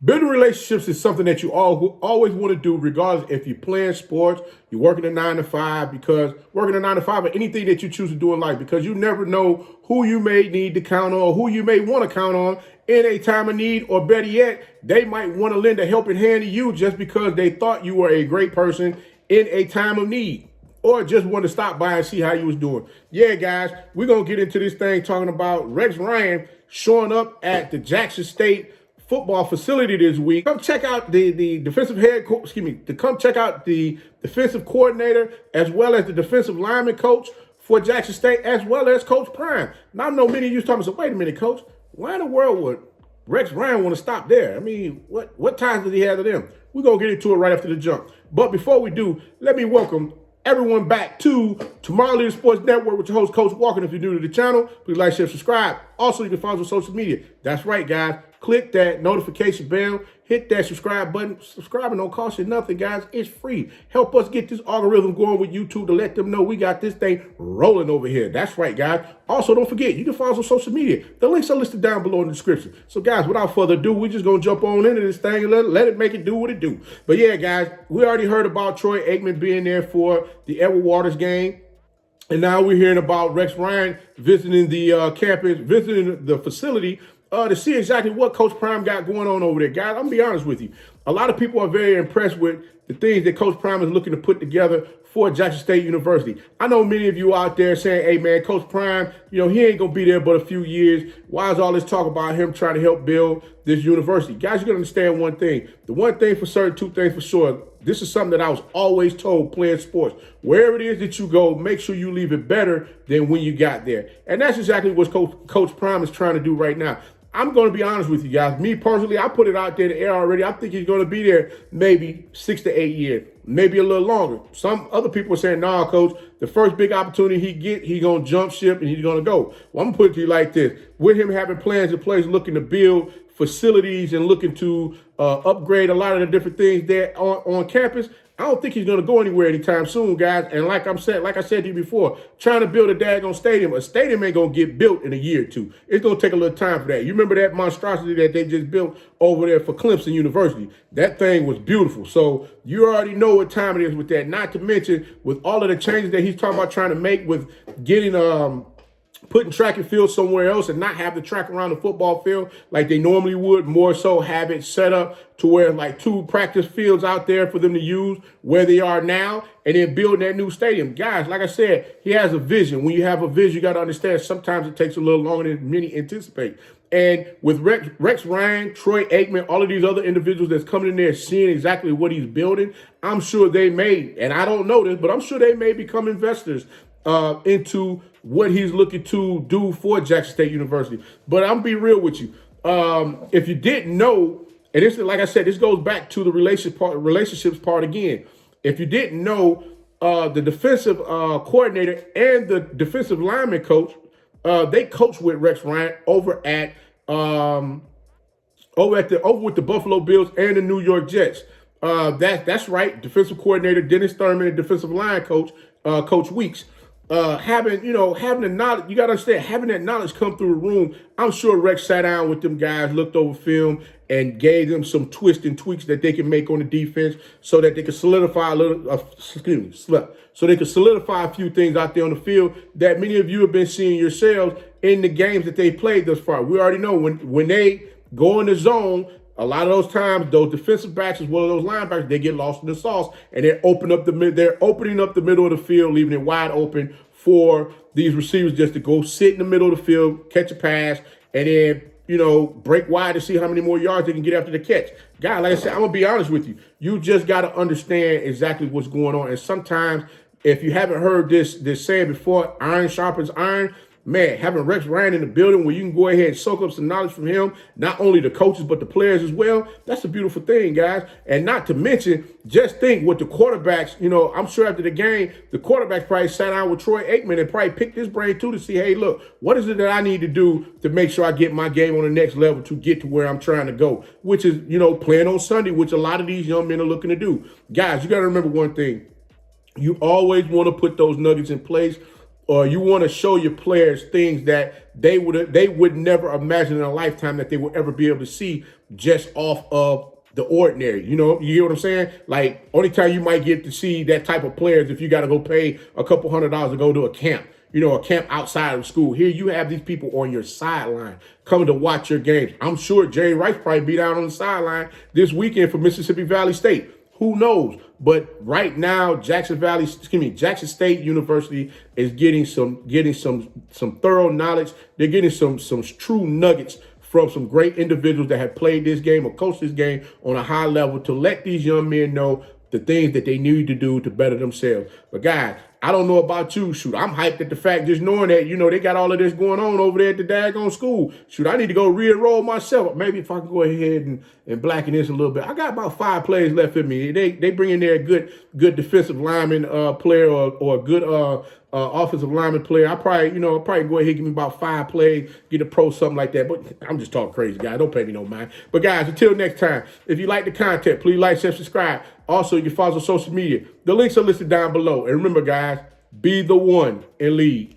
Building relationships is something that you always want to do, regardless if you're playing sports, you're working a 9 to 5, because working a 9 to 5 or anything that you choose to do in life, because you never know who you may need to count on, who you may want to count on in a time of need, or better yet, they might want to lend a helping hand to you just because they thought you were a great person in a time of need, or just want to stop by and see how you was doing. Yeah, guys, we're going to get into this thing talking about Rex Ryan showing up at the Jackson State football facility this week. Come check out the defensive head coach, to come check out the defensive coordinator, as well as the defensive lineman coach for Jackson State, as well as Coach Prime. Now, I know many of you talking, so wait a minute, Coach, why in the world would Rex Ryan want to stop there? I mean, what ties did he have to them? We're going to get into it right after the jump. But before we do, let me welcome everyone back to Tomorrow Leader Sports Network with your host, Coach Walker. If you're new to the channel, please like, share, subscribe. Also, you can follow us on social media. That's right, guys. Click that notification bell. Hit that subscribe button. Subscribing don't cost you nothing, guys. It's free. Help us get this algorithm going with YouTube to let them know we got this thing rolling over here. That's right, guys. Also, don't forget, you can follow us on social media. The links are listed down below in the description. So, guys, without further ado, we're just going to jump on into this thing and let it make it do what it do. But, yeah, guys, we already heard about Troy Aikman being there for the Edward Waters game. And now we're hearing about Rex Ryan visiting the campus, visiting the facility to see exactly what Coach Prime got going on over there. Guys, I'm going to be honest with you. A lot of people are very impressed with the things that Coach Prime is looking to put together for Jackson State University. I know many of you out there saying, hey, man, Coach Prime, he ain't going to be there but a few years. Why is all this talk about him trying to help build this university? Guys, you got to understand one thing. The one thing for certain, two things for sure. This is something that I was always told playing sports. Wherever it is that you go, make sure you leave it better than when you got there. And that's exactly what Coach Prime is trying to do right now. I'm going to be honest with you guys. Me personally, I put it out there in the air already. I think he's going to be there maybe 6 to 8 years, maybe a little longer. Some other people are saying, nah, Coach, the first big opportunity he get, he's going to jump ship and he's going to go. Well, I'm going to put it to you like this. With him having plans in place, looking to build facilities and looking to upgrade a lot of the different things there on campus, I don't think he's going to go anywhere anytime soon, guys. And like I said to you before, trying to build a daggone stadium, a stadium ain't going to get built in a year or two. It's going to take a little time for that. You remember that monstrosity that they just built over there for Clemson University? That thing was beautiful. So you already know what time it is with that. Not to mention with all of the changes that he's talking about trying to make with getting putting track and field somewhere else and not have the track around the football field like they normally would, more so have it set up to where like 2 practice fields out there for them to use where they are now, and then building that new stadium. Guys, like I said, he has a vision. When you have a vision, you got to understand sometimes it takes a little longer than many anticipate. And with Rex Ryan, Troy Aikman, all of these other individuals that's coming in there seeing exactly what he's building, I'm sure they may, and I don't know this, but I'm sure they may become investors into what he's looking to do for Jackson State University. But I'm be real with you. If you didn't know, and this, like I said, this goes back to the relationships part again. If you didn't know, the defensive coordinator and the defensive lineman coach, they coach with Rex Ryan over with the Buffalo Bills and the New York Jets. That's right. Defensive coordinator Dennis Thurman and defensive line coach Coach Weeks. Having the knowledge, you got to understand, having that knowledge come through the room. I'm sure Rex sat down with them guys, looked over film, and gave them some twists and tweaks that they can make on the defense so that they can solidify so they can solidify a few things out there on the field that many of you have been seeing yourselves in the games that they played thus far. We already know when they go in the zone, a lot of those times, those defensive backs as well as those linebackers, they get lost in the sauce, and they're opening up the middle of the field, leaving it wide open for these receivers just to go sit in the middle of the field, catch a pass, and then break wide to see how many more yards they can get after the catch. Guys, like I said, I'm gonna be honest with you. You just got to understand exactly what's going on, and sometimes if you haven't heard this saying before, iron sharpens iron. Man, having Rex Ryan in the building where you can go ahead and soak up some knowledge from him, not only the coaches, but the players as well, that's a beautiful thing, guys. And not to mention, just think what the quarterbacks, I'm sure after the game, the quarterbacks probably sat down with Troy Aikman and probably picked his brain too to see, hey, look, what is it that I need to do to make sure I get my game on the next level to get to where I'm trying to go, which is, playing on Sunday, which a lot of these young men are looking to do. Guys, you got to remember one thing. You always want to put those nuggets in place, or you want to show your players things that they would never imagine in a lifetime that they would ever be able to see just off of the ordinary. You get what I'm saying? Like, only time you might get to see that type of players if you got to go pay a couple $100s to go to a camp. A camp outside of school. Here you have these people on your sideline coming to watch your games. I'm sure Jerry Rice probably be down on the sideline this weekend for Mississippi Valley State. Who knows? But right now, Jackson State University is getting some thorough knowledge. They're getting some true nuggets from some great individuals that have played this game or coached this game on a high level to let these young men know the things that they need to do to better themselves. But guys, I don't know about you. Shoot, I'm hyped at the fact just knowing that, they got all of this going on over there at the daggone school. Shoot, I need to go re-enroll myself. Maybe if I can go ahead and blacken this a little bit. I got about 5 plays left in me. They bring in there a good defensive lineman player or a good offensive lineman player. I probably go ahead and give me about 5 plays, get a pro, something like that. But I'm just talking crazy, guys. Don't pay me no mind. But guys, until next time, if you like the content, please like, share, subscribe. Also, you can follow us on social media. The links are listed down below. And remember, guys, be the one and lead.